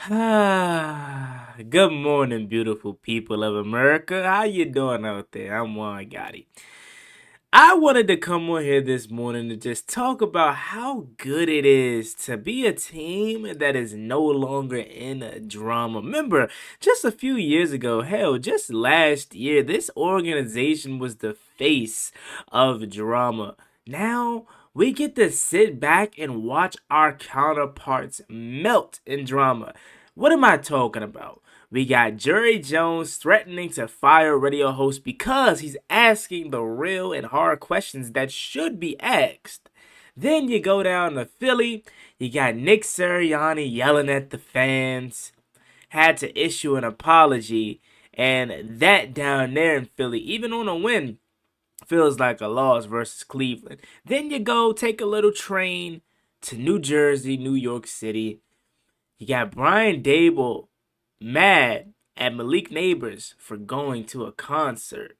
Good morning, beautiful people of America. How you doing out there? I'm Juan Gotti. I wanted to come on here this morning to just talk about how good it is to be a team that is no longer in a drama. Remember, just a few years ago, hell, just last year, this organization was the face of drama. Now, we get to sit back and watch our counterparts melt in drama. What am I talking about? We got Jerry Jones threatening to fire a radio host because he's asking the real and hard questions that should be asked. Then you go down to Philly, you got Nick Sirianni yelling at the fans, had to issue an apology, and that down there in Philly, even on a win, feels like a loss versus Cleveland. Then you go take a little train to New Jersey, New York City. You got Brian Dable mad at Malik Nabers for going to a concert.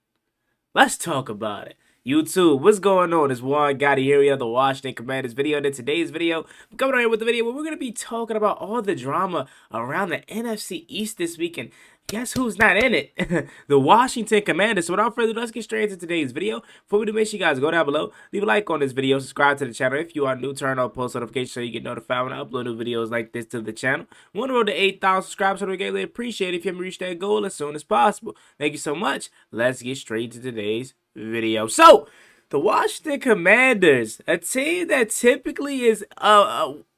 Let's talk about it. YouTube, what's going on? It's Juan Gotti here. We have the Washington Commanders video. And in today's video, I'm coming on here with a video where we're going to be talking about all the drama around the NFC East this weekend. Guess who's not in it? The Washington Commanders. So without further ado, let's get straight into today's video. Before we do, make sure you guys go down below, leave a like on this video, subscribe to the channel. If you are new, turn on post notifications so you get notified when I upload new videos like this to the channel. We want to road to 8,000 subscribers, so we greatly appreciate it if you haven't reached that goal as soon as possible. Thank you so much. Let's get straight to today's video. So, the Washington Commanders, a team that typically is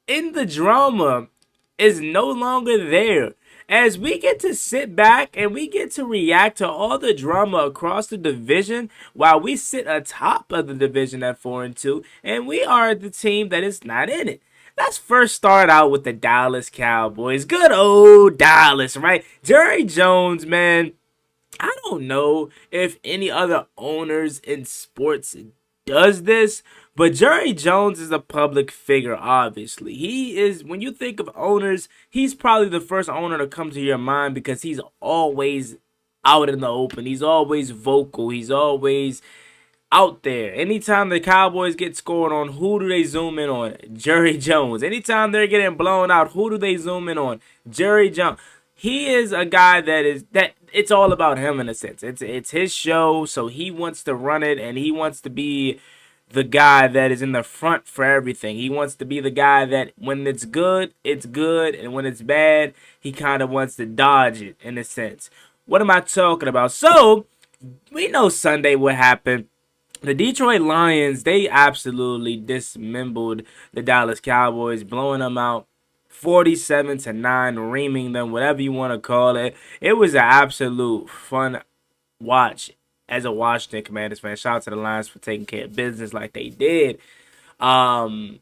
in the drama, is no longer there. As we get to sit back and we get to react to all the drama across the division while we sit atop of the division at 4-2, and we are the team that is not in it. Let's first start out with the Dallas Cowboys. Good old Dallas, right? Jerry Jones, man. I don't know if any other owners in sports does this, but Jerry Jones is a public figure, obviously. He is, when you think of owners, he's probably the first owner to come to your mind because he's always out in the open. He's always vocal. He's always out there. Anytime the Cowboys get scored on, who do they zoom in on? Jerry Jones. Anytime they're getting blown out, who do they zoom in on? Jerry Jones. He is a guy that it's all about him in a sense. It's his show, so he wants to run it, and he wants to be the guy that is in the front for everything. He wants to be the guy that when it's good, and when it's bad, he kind of wants to dodge it in a sense. What am I talking about? So, we know Sunday what happened. The Detroit Lions, they absolutely dismembered the Dallas Cowboys, blowing them out 47-9, reaming them, whatever you want to call it. It was an absolute fun watch as a Washington Commanders fan. Shout out to the Lions for taking care of business like they did. And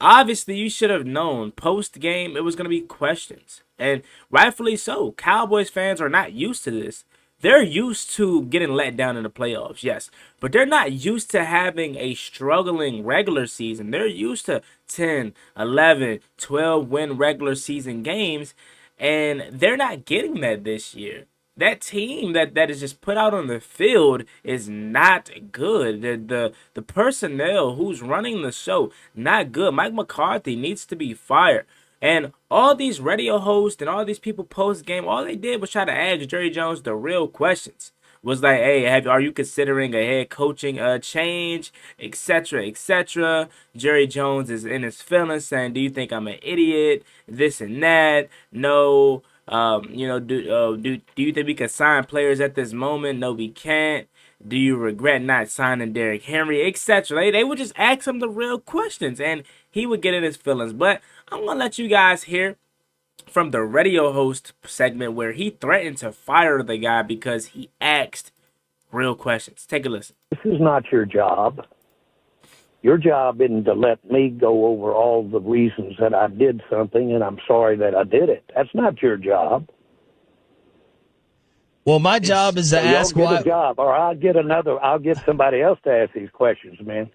obviously, you should have known post-game it was going to be questions. And rightfully so. Cowboys fans are not used to this. They're used to getting let down in the playoffs, yes. But they're not used to having a struggling regular season. They're used to 10, 11, 12 win regular season games. And they're not getting that this year. That team that is just put out on the field is not good. The personnel who's running the show, not good. Mike McCarthy needs to be fired. And all these radio hosts and all these people post-game, all they did was try to ask Jerry Jones the real questions. Was like, hey, are you considering a head coaching change, etc., etc. Jerry Jones is in his feelings saying, do you think I'm an idiot, this and that? No. Do you think we can sign players at this moment? No, we can't. Do you regret not signing Derrick Henry, etc.? They would just ask him the real questions, and he would get in his feelings. But I'm going to let you guys hear from the radio host segment where he threatened to fire the guy because he asked real questions. Take a listen. This is not your job. Your job isn't to let me go over all the reasons that I did something and I'm sorry that I did it. That's not your job. Well, my job is to ask why. why. A job, or I'll get somebody else to ask these questions, man.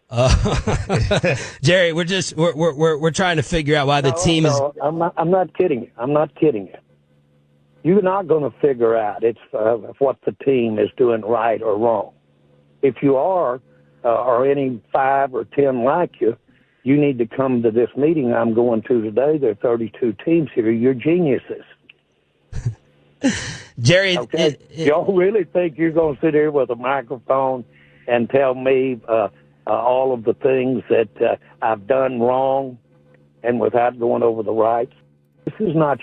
Jerry, we're trying to figure out why the team is. No, I'm not kidding you. I'm not kidding you. You're not going to figure out what the team is doing right or wrong. If you are, or any 5 or 10 like you, You need to come to this meeting I'm going to today. There are 32 teams here. You're geniuses. Jerry, Okay? Y'all really think you're going to sit here with a microphone and tell me all of the things that I've done wrong and without going over the rights? This is not.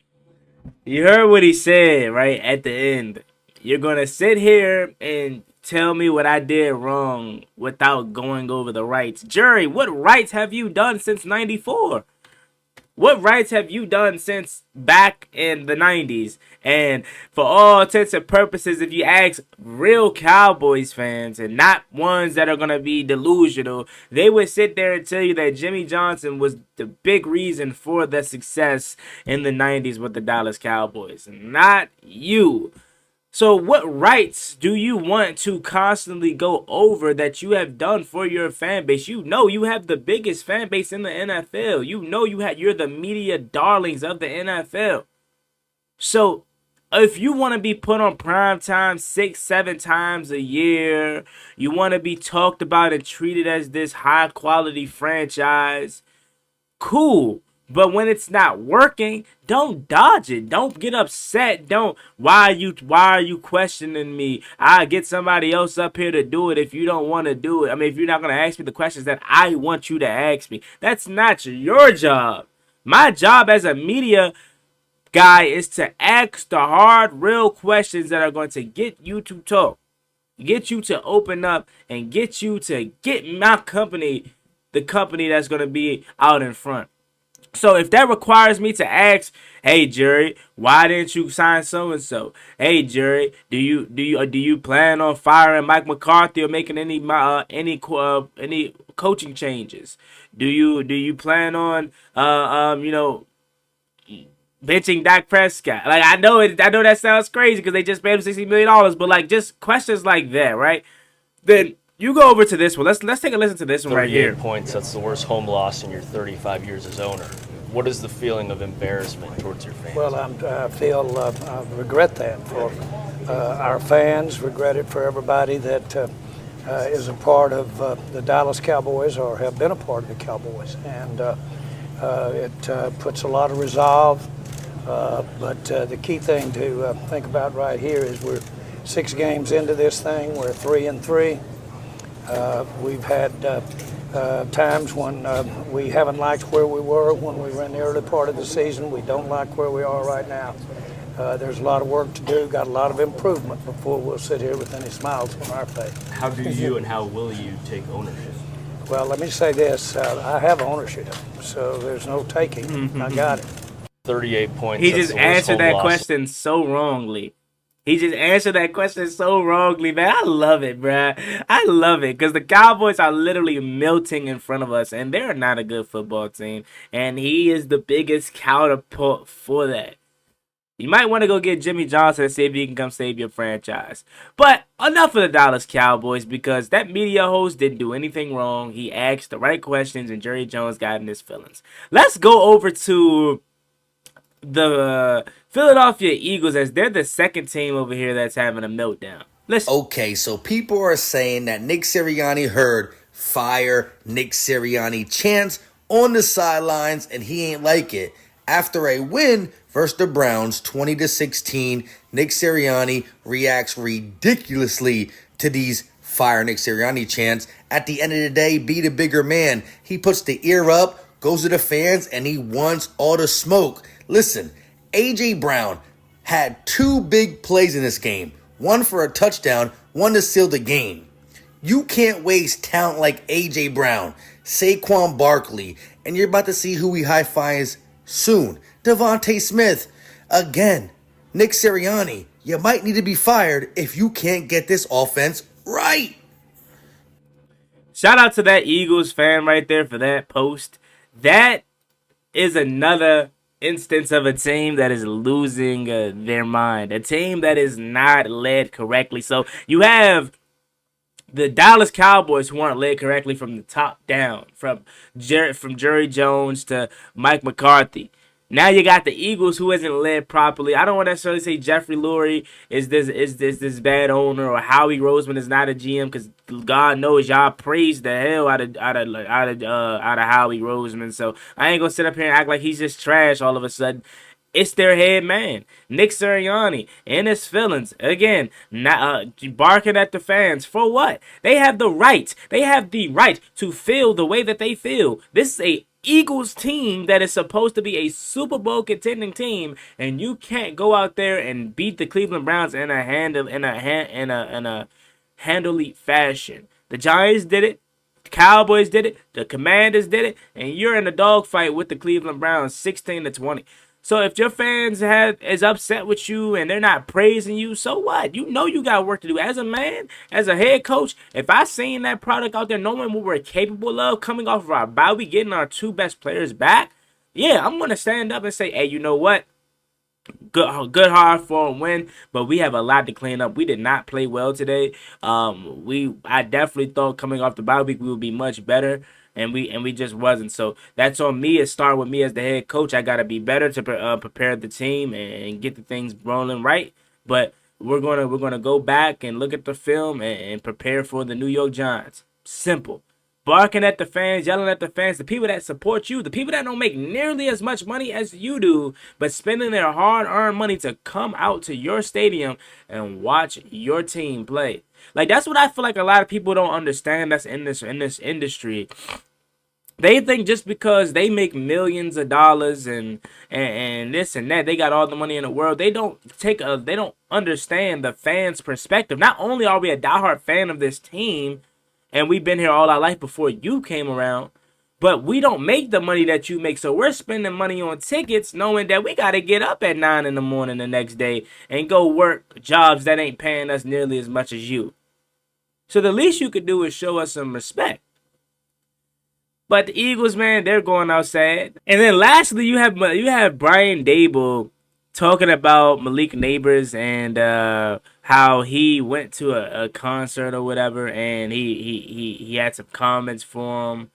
You heard what he said, right? At the end. You're going to sit here and tell me what I did wrong without going over the rights. Jerry, what rights have you done since 94? What rights have you done since back in the 90s? And for all intents and purposes, if you ask real Cowboys fans and not ones that are going to be delusional, they would sit there and tell you that Jimmy Johnson was the big reason for the success in the 90s with the Dallas Cowboys. Not you. So what rights do you want to constantly go over that you have done for your fan base? You know you have the biggest fan base in the NFL. You know you're the media darlings of the NFL. So if you want to be put on prime time 6-7 times a year, you want to be talked about and treated as this high quality franchise, cool. But when it's not working, don't dodge it. Don't get upset. Why are you questioning me? I get somebody else up here to do it if you don't want to do it. I mean, if you're not going to ask me the questions that I want you to ask me. That's not your job. My job as a media guy is to ask the hard, real questions that are going to get you to talk, get you to open up, and get you to get my company, the company that's going to be out in front. So if that requires me to ask, hey Jerry, why didn't you sign so and so? Hey Jerry, do you plan on firing Mike McCarthy or making any coaching changes? Do you plan on benching Dak Prescott? Like I know that sounds crazy because they just paid him $60 million, but like just questions like that, right? Then you go over to this one. Let's take a listen to this one right here. 38 points. That's the worst home loss in your 35 years as owner. What is the feeling of embarrassment towards your fans? Well, I regret that for our fans. Regret it for everybody that is a part of the Dallas Cowboys or have been a part of the Cowboys, and it puts a lot of resolve. But the key thing to think about right here is we're 6 games into this thing. We're 3-3. We've had times when we haven't liked where we were when we were in the early part of the season. We don't like where we are right now. There's a lot of work to do, got a lot of improvement before we'll sit here with any smiles on our face. How do you and how will you take ownership? Well, let me say this. I have ownership, so there's no taking. I got it. 38 points. He just answered that question so wrongly. He just answered that question so wrongly, man. I love it, bruh. I love it because the Cowboys are literally melting in front of us, and they're not a good football team. And he is the biggest counterpart for that. You might want to go get Jimmy Johnson and see if he can come save your franchise. But enough of the Dallas Cowboys because that media host didn't do anything wrong. He asked the right questions, and Jerry Jones got in his feelings. Let's go over to the Philadelphia Eagles as they're the second team over here that's having a meltdown. Listen. Okay, so people are saying that Nick Sirianni heard fire Nick Sirianni chants on the sidelines and he ain't like it. After a win versus the Browns 20-16, Nick Sirianni reacts ridiculously to these fire Nick Sirianni chants. At the end of the day, be the bigger man. He puts the ear up, goes to the fans, and he wants all the smoke. Listen, A.J. Brown had 2 big plays in this game. One for a touchdown, one to seal the game. You can't waste talent like A.J. Brown, Saquon Barkley, and you're about to see who he high-fives soon. Devontae Smith. Again, Nick Sirianni, you might need to be fired if you can't get this offense right. Shout out to that Eagles fan right there for that post. That is another instance of a team that is losing their mind. A team that is not led correctly. So you have the Dallas Cowboys who aren't led correctly from the top down. From Jerry Jones to Mike McCarthy. Now you got the Eagles, who isn't led properly. I don't want to necessarily say Jeffrey Lurie is this bad owner, or Howie Roseman is not a GM, because God knows y'all praised the hell out of Howie Roseman. So I ain't gonna sit up here and act like he's just trash all of a sudden. It's their head man, Nick Sirianni, and his feelings. Again, not barking at the fans. For what? They have the right. They have the right to feel the way that they feel. This is a Eagles team that is supposed to be a Super Bowl contending team, and you can't go out there and beat the Cleveland Browns in a handily fashion. The Giants did it. The Cowboys did it. The Commanders did it, and you're in a dogfight with the Cleveland Browns, 16-20. So if your fans is upset with you and they're not praising you, so what? You know you got work to do. As a man, as a head coach, if I seen that product out there, knowing what we're capable of, coming off of our bye week, getting our two best players back, yeah, I'm gonna stand up and say, hey, you know what? Good hard for a win, but we have a lot to clean up. We did not play well today. I definitely thought coming off the bye week we would be much better, and we just wasn't. So that's on me. It started with me as the head coach. I gotta be better to prepare the team and get the things rolling right. But we're gonna go back and look at the film and prepare for the New York Giants. Simple. Barking at the fans, yelling at the fans, the people that support you, the people that don't make nearly as much money as you do, but spending their hard-earned money to come out to your stadium and watch your team play. Like, that's what I feel like a lot of people don't understand that's in this industry. They think just because they make millions of dollars and this and that, they got all the money in the world. They don't understand the fans' perspective. Not only are we a diehard fan of this team, and we've been here all our life before you came around, but we don't make the money that you make. So we're spending money on tickets knowing that we got to get up at 9 in the morning the next day and go work jobs that ain't paying us nearly as much as you. So the least you could do is show us some respect. But the Eagles, man, they're going outside. And then lastly, you have Brian Dable talking about Malik Nabers and how he went to a concert or whatever, and he had some comments for him.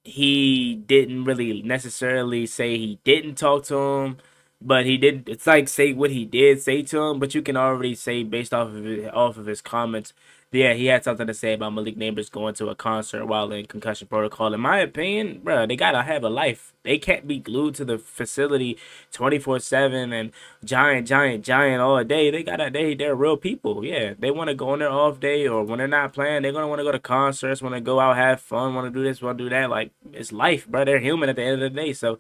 He didn't really necessarily say he didn't talk to him, but he did. It's like say what he did say to him, but you can already say based off of his comments. Yeah, he had something to say about Malik Nabers going to a concert while in concussion protocol. In my opinion, bro, they gotta have a life. They can't be glued to the facility 24/7 and giant all day. They're real people. Yeah, they want to go on their off day or when they're not playing, they're gonna want to go to concerts, want to go out, have fun, want to do this, want to do that. Like, it's life, bro. They're human at the end of the day. So,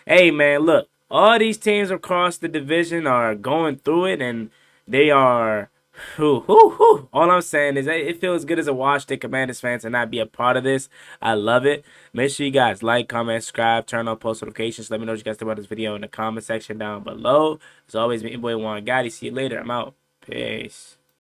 hey, man, look, all these teams across the division are going through it, and they are. All I'm saying is it feels good as a Washington Commanders fan to not be a part of this. I love it. Make sure you guys like, comment, subscribe, turn on post notifications. Let me know what you guys think about this video in the comment section down below. As always, me, your boy Juan Gotti. See you later. I'm out. Peace.